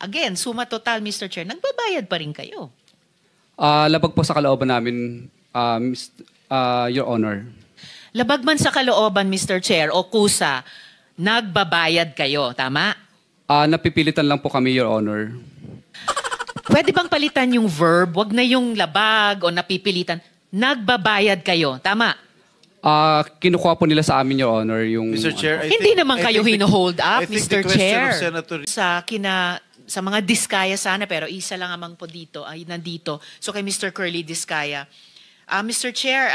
Again, suma total, Mr. Chair, nagbabayad pa rin kayo. Labag po sa kalooban namin, Your Honor. Labag man sa kalooban, Mr. Chair, o kusa, nagbabayad kayo, tama? Napipilitan lang po kami, Your Honor. Pwede bang palitan yung verb? Wag na yung labag o napipilitan. Nagbabayad kayo, tama? Kinukuha po nila sa amin, Your Honor, yung... Mr. Chair, Hindi naman kayo hino-hold up, I think Mr. the question Chair. of Senator... Sa mga Diskaya sana, pero isa lang amang po dito, ay nandito. So kay Mr. Curly Diskaya. Mr. Chair,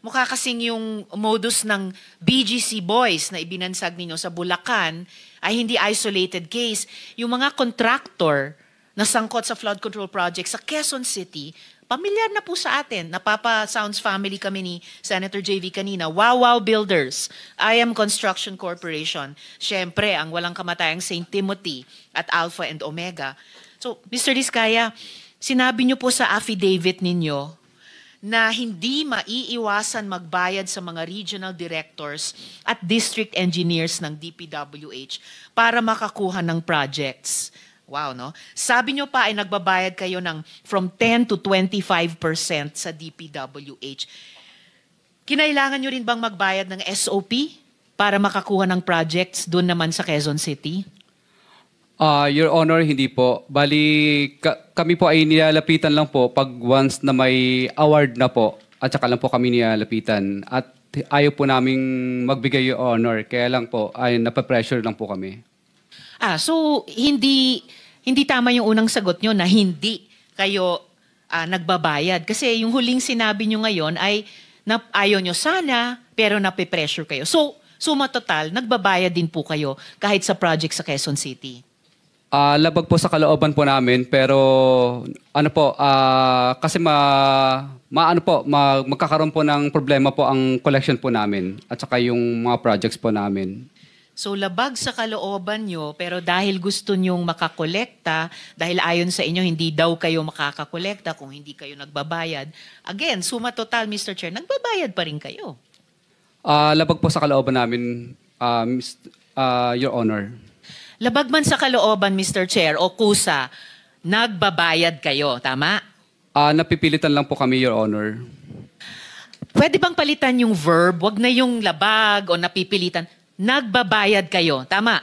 mukha kasing yung modus ng BGC Boys na ibinansag ninyo sa Bulacan ay hindi isolated case. Yung mga contractor na sangkot sa flood control project sa Quezon City, pamilyar na po sa atin. Napapa Sounds family kami ni Senator JV kanina. Wow Builders, IM Construction Corporation. Siyempre, ang walang kamatayang St. Timothy at Alpha and Omega. So, Mr. Diskaya, sinabi niyo po sa affidavit ninyo na hindi maiiwasan magbayad sa mga regional directors at district engineers ng DPWH para makakuha ng projects. Wow, no? Sabi nyo pa ay nagbabayad kayo ng from 10 to 25% sa DPWH. Kinailangan nyo rin bang magbayad ng SOP para makakuha ng projects doon naman sa Quezon City? Your Honor, hindi po. Bali, kami po ay nilalapitan lang po pag once na may award na po at saka lang po kami nilalapitan. At ayaw po naming magbigay, Your Honor. Kaya lang po, ay napapressure lang po kami. So hindi tama yung unang sagot nyo na hindi kayo nagbabayad. Kasi yung huling sinabi nyo ngayon ay ayaw nyo sana, pero nape-pressure kayo. So, suma total, nagbabayad din po kayo kahit sa project sa Quezon City. Labag po sa kalooban po namin, pero ano po, kasi magkakaroon po ng problema po ang collection po namin at saka yung mga projects po namin. So labag sa kalooban nyo, pero dahil gusto nyong makakolekta, dahil ayon sa inyo, hindi daw kayo makakakolekta kung hindi kayo nagbabayad. Again, suma total, Mr. Chair, nagbabayad pa rin kayo. Labag po sa kalooban namin, Your Honor. Labag man sa kalooban, Mr. Chair, o kusa, nagbabayad kayo, tama? Napipilitan lang po kami, Your Honor. Pwede bang palitan yung verb? Wag na yung labag o napipilitan. Nagbabayad kayo, tama?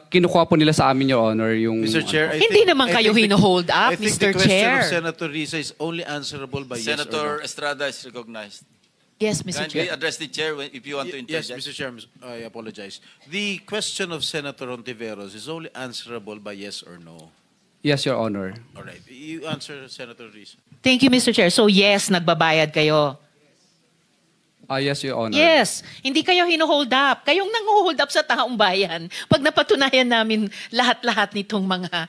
Kinukuha po nila sa amin, Your Honor, yung... Mr. Chair, Hindi naman kayo hino-hold up, I think Mr. the question Chair. of Senator Risa is only answerable by yes or Senator no. Estrada is recognized. Yes, Mr. Kindly Chair. address the chair if you want to Yes, interject. Mr. Chair, I apologize. The question of Senator Ontiveros is only answerable by yes or no. Yes, Your Honor. All right. You answer, Senator Risa. Thank you, Mr. Chair. So yes, nagbabayad kayo. Yes, Your Honor. Yes, hindi kayo hino-hold up. Kayong nang-hold up sa taong bayan. Pag napatunayan namin lahat-lahat nitong mga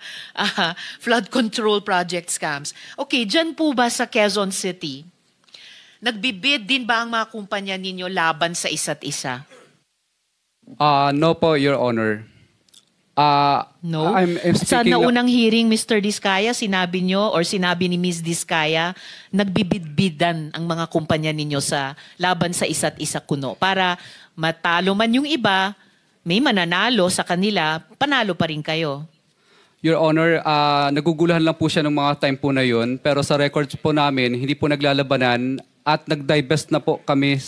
flood control project scams. Okay, dyan po ba sa Quezon City, nagbibid din ba ang mga kumpanya ninyo laban sa isa't isa? No po, Your Honor. No? I'm Sa speaking... naunang hearing, Mr. Diskaya, sinabi nyo or sinabi ni Ms. Diskaya, nagbibidbidan ang mga kumpanya ninyo sa laban sa isa't isa kuno. Para matalo man yung iba, may mananalo sa kanila, panalo pa rin kayo. Your Honor, naguguluhan lang po siya ng mga time po na yun. Pero sa records po namin, hindi po naglalabanan at nag-divest na po kami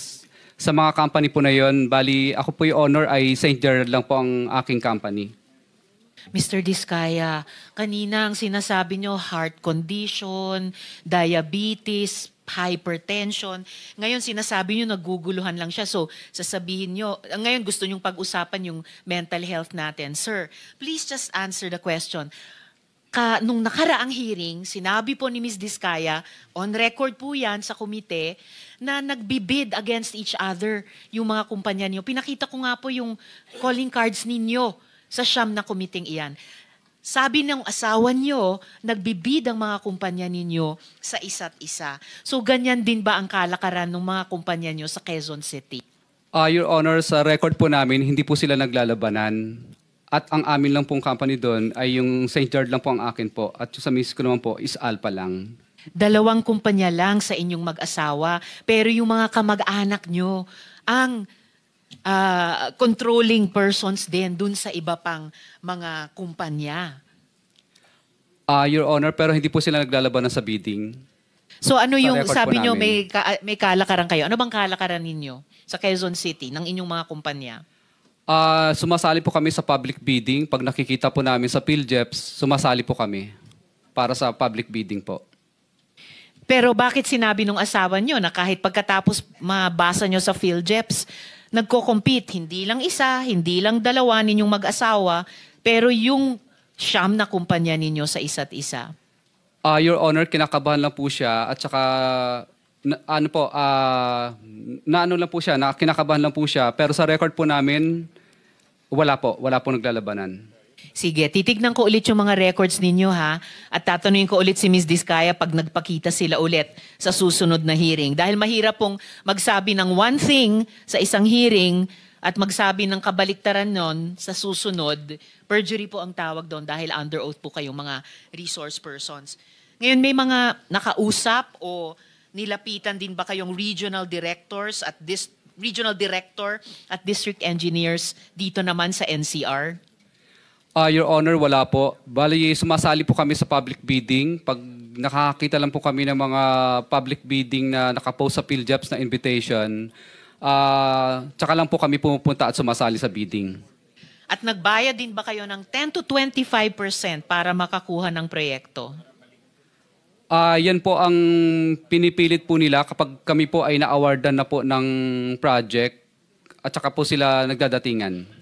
sa mga company po na yun. Bali, ako po yung honor ay St. Gerard lang po ang aking company. Mr. Diskaya, kanina ang sinasabi nyo, heart condition, diabetes, hypertension. Ngayon sinasabi nyo, naguguluhan lang siya. So, sasabihin nyo, ngayon gusto nyong pag-usapan yung mental health natin. Sir, please just answer the question. Nung nakaraang hearing, sinabi po ni Ms. Diskaya, on record po yan sa komite, na nagbibid against each other yung mga kumpanya niyo. Pinakita ko nga po yung calling cards ninyo sa siyam na komiting iyan. Sabi ng asawa niyo, nagbibid ang mga kumpanya ninyo sa isa't isa. So ganyan din ba ang kalakaran ng mga kumpanya niyo sa Quezon City? Your Honor, sa record po namin, hindi po sila naglalabanan. At ang amin lang pong company doon ay yung St. Gerard lang po ang akin po. At yung sa miss ko naman po is Alpha lang. 2 kumpanya lang sa inyong mag-asawa. Pero yung mga kamag-anak nyo, ang controlling persons din dun sa iba pang mga kumpanya. Your Honor, pero hindi po sila naglalaban sa bidding. So ano Sa yung record sabi po nyo namin. may kalakaran kayo? Ano bang kalakaran ninyo sa Quezon City ng inyong mga kumpanya? Sumasali po kami sa public bidding. Pag nakikita po namin sa PhilJeps, sumasali po kami para sa public bidding po. Pero bakit sinabi nung asawa nyo na kahit pagkatapos mabasa nyo sa PhilJeps, nagko-compete, hindi lang isa, hindi lang dalawa ninyong mag-asawa, pero yung siyam na kumpanya ninyo sa isa't isa? Your Honor, kinakabahan lang po siya at saka naano lang po siya, kinakabahan lang po siya. Pero sa record po namin, wala po naglalabanan. Sige, titignan ko ulit yung mga records ninyo ha at tatanungin ko ulit si Ms. Diskaya pag nagpakita sila ulit sa susunod na hearing. Dahil mahirap pong magsabi ng one thing sa isang hearing at magsabi ng kabaliktaran nun sa susunod. Perjury po ang tawag doon dahil under oath po kayong mga resource persons. Ngayon may mga nakausap o nilapitan din ba kayong regional directors at regional director at district engineers dito naman sa NCR? Your Honor, wala po. Bali, sumasali po kami sa public bidding. Pag nakakita lang po kami ng mga public bidding na nakapost sa PhilJeps na invitation, tsaka lang po kami pumupunta at sumasali sa bidding. At nagbayad din ba kayo ng 10 to 25% para makakuha ng proyekto? Yan po ang pinipilit po nila kapag kami po ay na-awardan na po ng project at saka po sila nagdadatingan.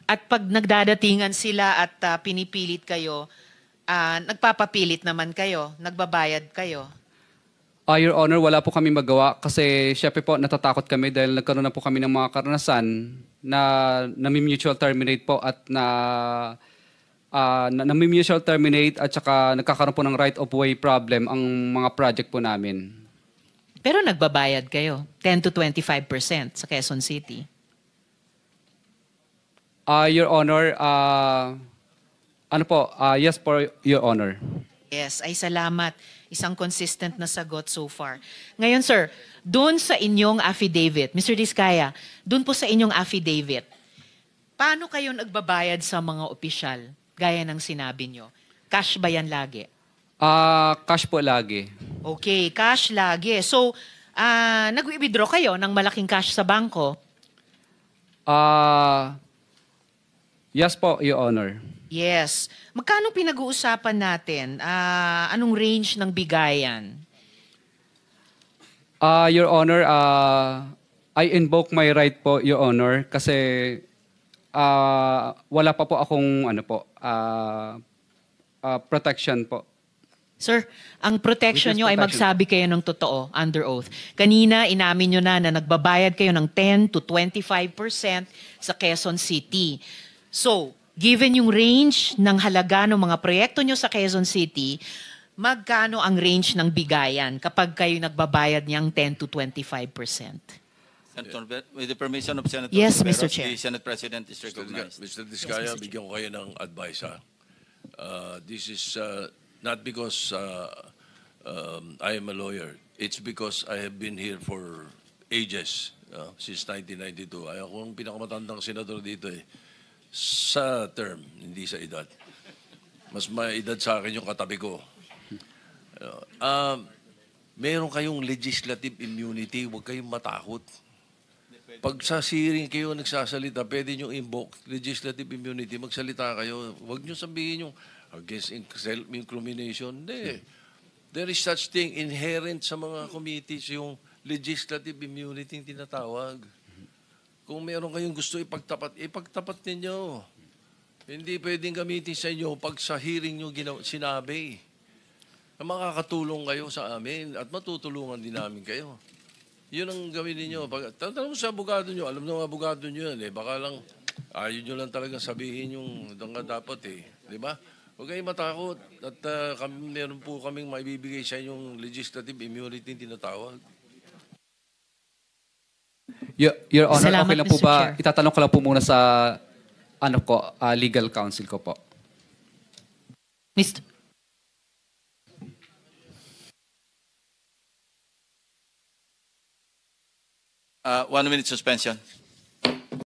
At pag nagdadatingan sila at pinipilit kayo, nagpapapilit naman kayo, nagbabayad kayo? Your Honor, wala po kami magawa kasi syempre po natatakot kami dahil nagkaroon na po kami ng mga karanasan na nami-mutual terminate po at nami-mutual terminate at saka nagkakaroon po ng right of way problem ang mga project po namin. Pero nagbabayad kayo, 10 to 25% sa Quezon City. Your Honor, yes po, Your Honor. Yes, ay salamat. Isang consistent na sagot so far. Ngayon sir, doon sa inyong affidavit, Mr. Diskaya, doon po sa inyong affidavit, paano kayo nagbabayad sa mga opisyal? Gaya ng sinabi nyo. Cash ba yan lagi? Cash po lagi. Okay, cash lagi. So, nag-withdraw kayo ng malaking cash sa bangko? Yes po, Your Honor. Yes. Magkano pinag-uusapan natin? Anong range ng bigayan? Your Honor, I invoke my right po, Your Honor, kasi wala pa po akong protection po. Sir, ang protection Witness nyo ay protection. magsabi kayo ng totoo, under oath. Kanina, inamin nyo na nagbabayad kayo ng 10 to 25% sa Quezon City. So, given yung range ng halaga ng mga proyekto nyo sa Quezon City, magkano ang range ng bigayan kapag kayo nagbabayad niyang 10 to 25%? Senator, with the permission of Senator Yes, Tiveros, Mr. Chair. the Senate President is recognized. Mr. Diskaya, bigyan ko kayo ng advice, ha? This is not because I am a lawyer. It's because I have been here for ages, since 1992. Ay, ako ang pinakamatandang senador dito eh. Sa term, hindi sa edad. Mas may edad sa akin yung katabi ko. Meron kayong legislative immunity, huwag kayong matakot. Pag sa hearing kayo nagsasalita, pwede nyo invoke legislative immunity, magsalita kayo. Huwag nyo sabihin yung against self-incrimination. Hindi. There is such thing inherent sa mga committees, yung legislative immunity yung tinatawag. Kung meron kayong gusto ipagtapat ninyo. Hindi pwedeng gamitin sa inyo pag sa hearing nyo sinabi. Na makakatulong kayo sa amin at matutulungan din namin kayo. Yun ang gawin ninyo. Tatanong sa abogado nyo, alam ng abogado nyo yan eh. Baka lang, ayaw nyo lang talagang sabihin yung dapat eh. Di ba? Huwag kayong matakot. At meron po kaming maibibigay sa inyong legislative immunity tinatawag. Your Honor, Salamat, okay lang po Mr. ba? Chair. Itatanong ko lang po muna sa legal counsel ko po. Mr. 1 minute suspension.